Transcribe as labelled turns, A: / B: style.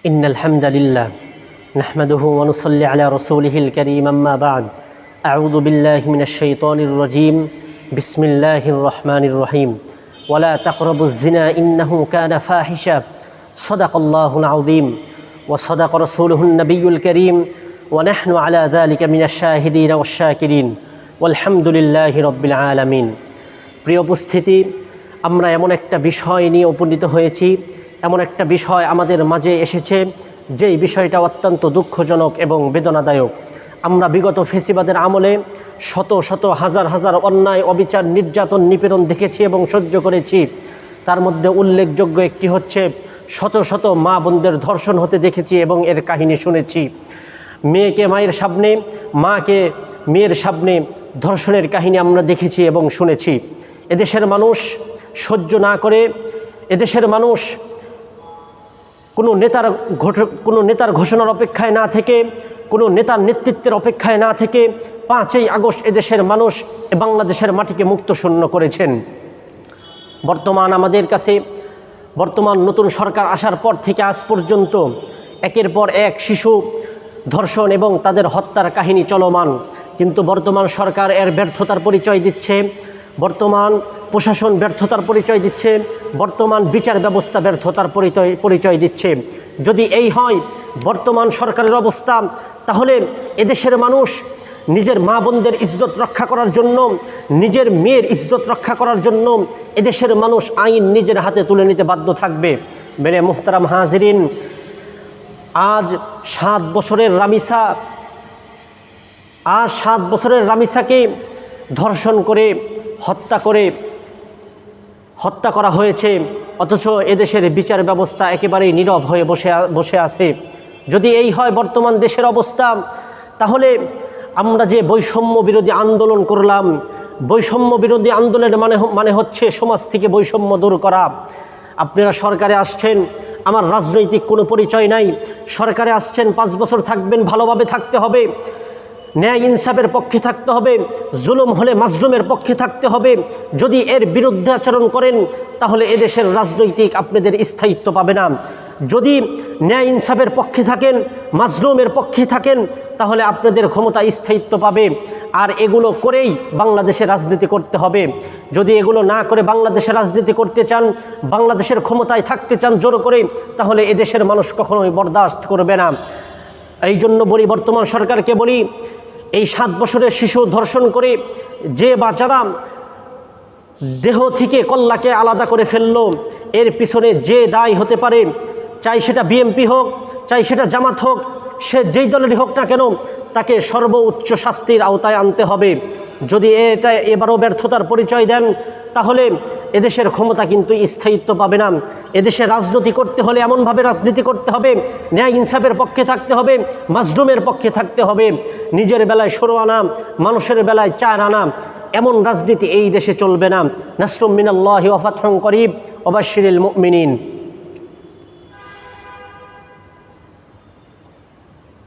A: إن الحمد لله نحمده ونصلي على رسوله الكريم أما بعد أعوذ بالله من الشيطان الرجيم بسم الله الرحمن الرحيم ولا تقربوا الزنا إنه كان فاحشا صدق الله العظيم وصدق رسوله النبي الكريم ونحن على ذلك من الشاهدين والشاكرين والحمد لله رب العالمين প্রিয় উপস্থিতি আমরা এমন একটা বিষয় নিয়ে উপনীত হয়েছি এমন একটা বিষয় আমাদের মাঝে এসেছে যেই বিষয়টা অত্যন্ত দুঃখজনক এবং বেদনাদায়ক। আমরা বিগত ফেসিবাদের আমলে শত শত হাজার হাজার অন্যায় অবিচার নির্যাতন নিপীড়ন দেখেছি এবং সহ্য করেছি। তার মধ্যে উল্লেখযোগ্য একটি হচ্ছে শত শত মা বোনদের ধর্ষণ হতে দেখেছি এবং এর কাহিনী শুনেছি। মেয়েকে মায়ের সামনে, মাকে মেয়ের সামনে ধর্ষণের কাহিনী আমরা দেখেছি এবং শুনেছি। এদেশের মানুষ সহ্য না করে, এদেশের মানুষ কোনো নেতার ঘোষণার অপেক্ষায় না থেকে, কোনো নেতার নেতৃত্বের অপেক্ষায় না থেকে 5ই আগস্ট এদেশের মানুষ বাংলাদেশের মাটিকে মুক্ত শূন্য করেছেন। বর্তমান নতুন সরকার আসার পর থেকে আজ পর্যন্ত একের পর এক শিশু ধর্ষণ এবং তাদের হত্যার কাহিনী চলমান। কিন্তু বর্তমান সরকার এর ব্যর্থতার পরিচয় দিচ্ছে, বর্তমান প্রশাসন ব্যর্থতার পরিচয় দিচ্ছে, বর্তমান বিচার ব্যবস্থা ব্যর্থতার পরিচয় দিচ্ছে। যদি এই হয় বর্তমান সরকারের অবস্থা, তাহলে এদেশের মানুষ নিজের মা বোনদের ইজ্জত রক্ষা করার জন্য, নিজের মেয়ের ইজ্জত রক্ষা করার জন্য এদেশের মানুষ আইন নিজের হাতে তুলে নিতে বাধ্য থাকবে। মেরে মুহতারাম হাজিরিন, আজ 7 বছরের রামিসাকে ধর্ষণ করে হত্যা করা হয়েছে, অথচ এদেশের বিচার ব্যবস্থা একেবারেই নীরব হয়ে বসে আছে। যদি এই হয় বর্তমান দেশের অবস্থা, তাহলে আমরা যে বৈষম্য বিরোধী আন্দোলন করলাম, বৈষম্য বিরোধী আন্দোলনের মানে হচ্ছে সমাজ থেকে বৈষম্য দূর করা। আপনারা সরকারে আসছেন, আমার রাজনৈতিক কোনো পরিচয় নাই, সরকারে আসছেন 5 বছর থাকবেন, ভালোভাবে থাকতে হবে, ন্যায় ইনসাফের পক্ষে থাকতে হবে, জুলুম হলে মাজলুমের পক্ষে থাকতে হবে। যদি এর বিরুদ্ধে আচরণ করেন তাহলে এদেশের রাজনৈতিক আপনাদের স্থায়িত্ব পাবে না। যদি ন্যায় ইনসাফের পক্ষে থাকেন, মাজলুমের পক্ষে থাকেন, তাহলে আপনাদের ক্ষমতা স্থায়িত্ব পাবে। আর এগুলো করেই বাংলাদেশে রাজনীতি করতে হবে। যদি এগুলো না করে বাংলাদেশে রাজনীতি করতে চান, বাংলাদেশের ক্ষমতায় থাকতে চান জোর করে, তাহলে এদেশের মানুষ কখনোই বরদাস্ত করবে না। এই জন্য বলি, বর্তমান সরকারকে বলি, এই 7 বছরের শিশু ধর্ষণ করে যে বা যারা দেহ থেকে কল্লাকে আলাদা করে ফেললো, এর পিছনে যে দায় হতে পারে, চাই সেটা বিএনপি হোক, চাই সেটা জামাত হোক, সে যেই দলেরই হোক না কেন, তাকে সর্বোচ্চ শাস্তির আওতায় আনতে হবে। যদি এবারও ব্যর্থতার পরিচয় দেন, তাহলে এদেশের ক্ষমতা কিন্তু স্থায়িত্ব পাবে না। এদেশে রাজনীতি করতে হলে এমনভাবে রাজনীতি করতে হবে, ন্যায় ইনসাফের পক্ষে থাকতে হবে, মাজলুমের পক্ষে থাকতে হবে। নিজের বেলায় 16 আনা, মানুষের বেলায় 4 আনা, এমন রাজনীতি এই দেশে চলবে না। নাসরুম মিনাল্লাহি ওয়া ফাতহুন করিব ওয়া বাশশিরিল মুমিনিন।